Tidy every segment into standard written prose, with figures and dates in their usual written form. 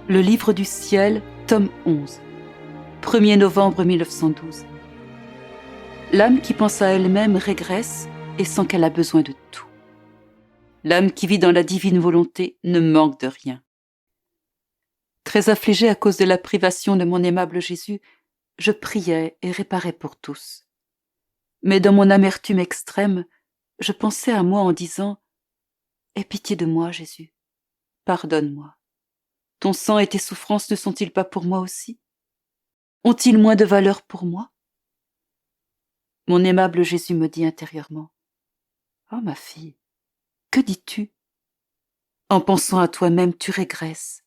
Le livre du ciel, tome 11, 1er novembre 1912. L'âme qui pense à elle-même régresse et sent qu'elle a besoin de tout. L'âme qui vit dans la divine volonté ne manque de rien. Très affligée à cause de la privation de mon aimable Jésus, je priais et réparais pour tous. Mais dans mon amertume extrême, je pensais à moi en disant « Aie pitié de moi, Jésus, pardonne-moi. Ton sang et tes souffrances ne sont-ils pas pour moi aussi? Ont-ils moins de valeur pour moi ?» Mon aimable Jésus me dit intérieurement « Oh ma fille, que dis-tu? En pensant à toi-même, tu régresses.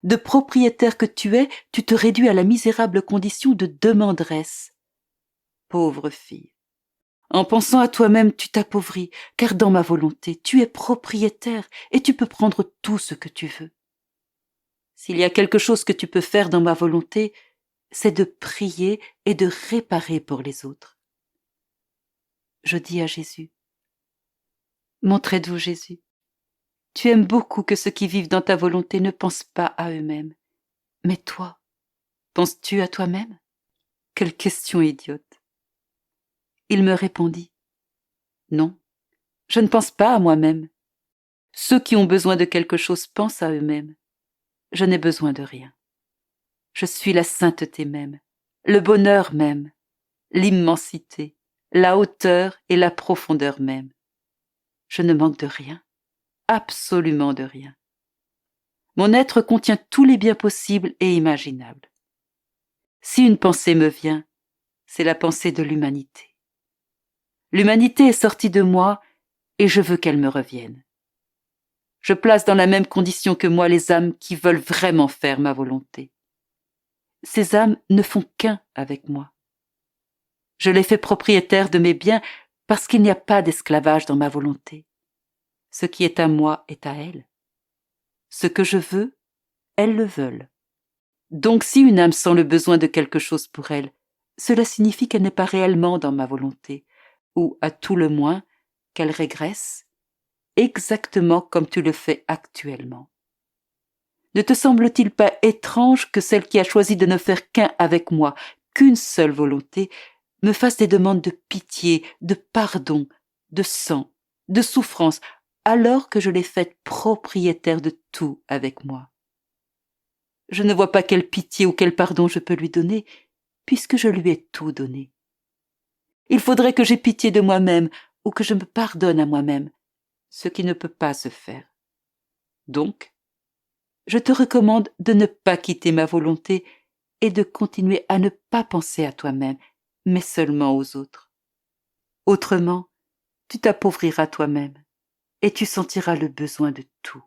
De propriétaire que tu es, tu te réduis à la misérable condition de demanderesse. Pauvre fille, en pensant à toi-même, tu t'appauvris, car dans ma volonté, tu es propriétaire et tu peux prendre tout ce que tu veux. S'il y a quelque chose que tu peux faire dans ma volonté, c'est de prier et de réparer pour les autres. » Je dis à Jésus, « Mon très doux Jésus, tu aimes beaucoup que ceux qui vivent dans ta volonté ne pensent pas à eux-mêmes. Mais toi, penses-tu à toi-même? Quelle question idiote. » Il me répondit, « Non, je ne pense pas à moi-même. Ceux qui ont besoin de quelque chose pensent à eux-mêmes. Je n'ai besoin de rien. Je suis la sainteté même, le bonheur même, l'immensité, la hauteur et la profondeur même. Je ne manque de rien, absolument de rien. Mon être contient tous les biens possibles et imaginables. Si une pensée me vient, c'est la pensée de l'humanité. L'humanité est sortie de moi et je veux qu'elle me revienne. Je place dans la même condition que moi les âmes qui veulent vraiment faire ma volonté. Ces âmes ne font qu'un avec moi. Je les fais propriétaires de mes biens parce qu'il n'y a pas d'esclavage dans ma volonté. Ce qui est à moi est à elles. Ce que je veux, elles le veulent. Donc si une âme sent le besoin de quelque chose pour elle, cela signifie qu'elle n'est pas réellement dans ma volonté, ou à tout le moins qu'elle régresse, exactement comme tu le fais actuellement. Ne te semble-t-il pas étrange que celle qui a choisi de ne faire qu'un avec moi, qu'une seule volonté, me fasse des demandes de pitié, de pardon, de sang, de souffrance, alors que je l'ai faite propriétaire de tout avec moi? Je ne vois pas quelle pitié ou quel pardon je peux lui donner, puisque je lui ai tout donné. Il faudrait que j'aie pitié de moi-même ou que je me pardonne à moi-même, ce qui ne peut pas se faire. Donc, je te recommande de ne pas quitter ma volonté et de continuer à ne pas penser à toi-même, mais seulement aux autres. Autrement, tu t'appauvriras toi-même et tu sentiras le besoin de tout.